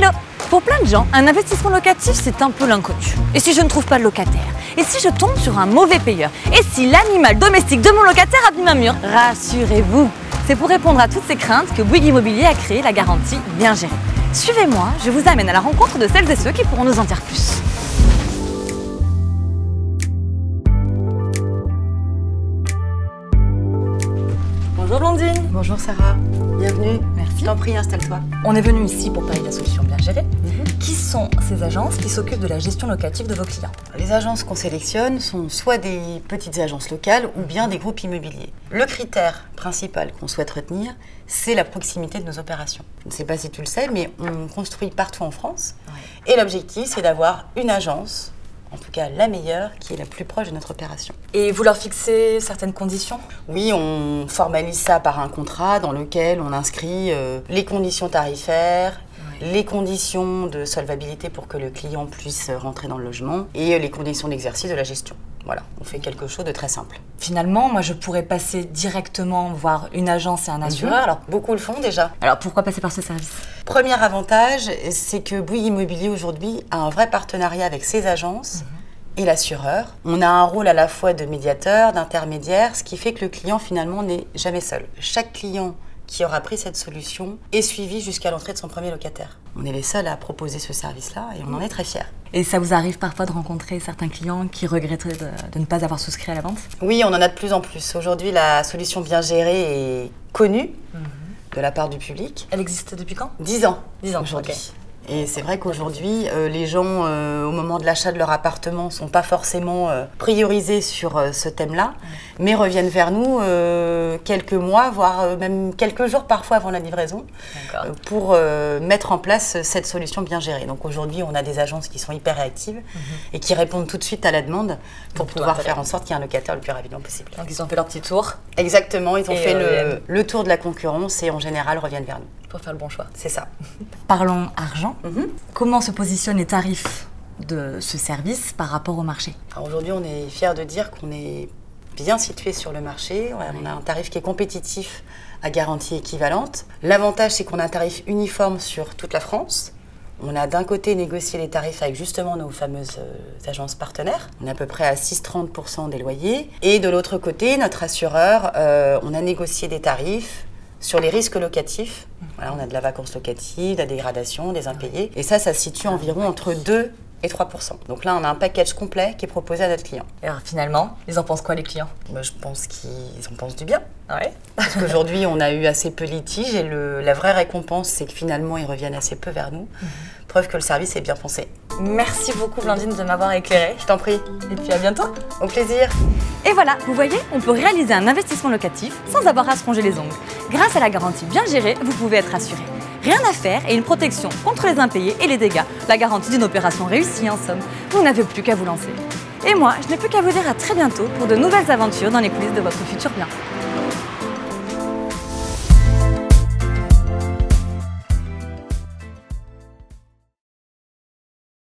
Hello! Pour plein de gens, un investissement locatif, c'est un peu l'inconnu. Et si je ne trouve pas de locataire? Et si je tombe sur un mauvais payeur? Et si l'animal domestique de mon locataire abîme un mur? Rassurez-vous, c'est pour répondre à toutes ces craintes que Bouygues Immobilier a créé la garantie bien gérée. Suivez-moi, je vous amène à la rencontre de celles et ceux qui pourront nous en dire plus. Bonjour Blondine. Bonjour Sarah, bienvenue. Merci. Je t'en prie, installe-toi. On est venu ici pour parler de la solution bien gérée. Qui sont ces agences qui s'occupent de la gestion locative de vos clients? Les agences qu'on sélectionne sont soit des petites agences locales ou bien des groupes immobiliers. Le critère principal qu'on souhaite retenir, c'est la proximité de nos opérations. Je ne sais pas si tu le sais, mais on construit partout en France. Ouais. Et l'objectif, c'est d'avoir une agence, en tout cas la meilleure, qui est la plus proche de notre opération. Et vous leur fixez certaines conditions? Oui, on formalise ça par un contrat dans lequel on inscrit les conditions tarifaires, les conditions de solvabilité pour que le client puisse rentrer dans le logement et les conditions d'exercice de la gestion. Voilà, on fait quelque chose de très simple. Finalement, moi je pourrais passer directement voir une agence et un assureur. Alors, beaucoup le font déjà. Alors pourquoi passer par ce service? Premier avantage, c'est que Bouygues Immobilier aujourd'hui a un vrai partenariat avec ses agences et l'assureur. On a un rôle à la fois de médiateur, d'intermédiaire, ce qui fait que le client finalement n'est jamais seul. Chaque client qui aura pris cette solution est suivi jusqu'à l'entrée de son premier locataire. On est les seuls à proposer ce service-là et on en est très fiers. Et ça vous arrive parfois de rencontrer certains clients qui regretteraient de ne pas avoir souscrit à la vente? Oui, on en a de plus en plus. Aujourd'hui, la solution bien gérée est connue de la part du public. Elle existe depuis quand? 10 ans. 10 ans, aujourd'hui. Okay. Et c'est vrai qu'aujourd'hui, les gens, au moment de l'achat de leur appartement, ne sont pas forcément priorisés sur ce thème-là, mais reviennent vers nous quelques mois, voire même quelques jours parfois avant la livraison, pour mettre en place cette solution bien gérée. Donc aujourd'hui, on a des agences qui sont hyper réactives et qui répondent tout de suite à la demande pour pouvoir faire en sorte qu'il y ait un locataire le plus rapidement possible. Donc ils ont fait leur petit tour. Exactement, ils ont fait le tour de la concurrence et en général reviennent vers nous. Pour faire le bon choix. C'est ça. Parlons argent. Comment se positionnent les tarifs de ce service par rapport au marché? Aujourd'hui, on est fiers de dire qu'on est bien situé sur le marché. On a un tarif qui est compétitif à garantie équivalente. L'avantage, c'est qu'on a un tarif uniforme sur toute la France. On a d'un côté négocié les tarifs avec justement nos fameuses agences partenaires. On est à peu près à 6,30% des loyers. Et de l'autre côté, notre assureur, on a négocié des tarifs sur les risques locatifs. Voilà, on a de la vacance locative, de la dégradation, des impayés. Et ça se situe environ entre 2 et 3%. Donc là, on a un package complet qui est proposé à notre client. Et alors finalement, ils en pensent quoi les clients? Je pense qu'ils en pensent du bien. Ouais. Parce qu'aujourd'hui, on a eu assez peu de litiges et la vraie récompense, c'est que finalement, ils reviennent assez peu vers nous. Preuve que le service est bien pensé. Merci beaucoup Blandine de m'avoir éclairée. Je t'en prie. Et puis à bientôt. Au plaisir. Et voilà, vous voyez, on peut réaliser un investissement locatif sans avoir à se ronger les ongles. Grâce à la garantie bien gérée, vous pouvez être assuré. Rien à faire et une protection contre les impayés et les dégâts. La garantie d'une opération réussie en somme. Vous n'avez plus qu'à vous lancer. Et moi, je n'ai plus qu'à vous dire à très bientôt pour de nouvelles aventures dans les coulisses de votre futur bien.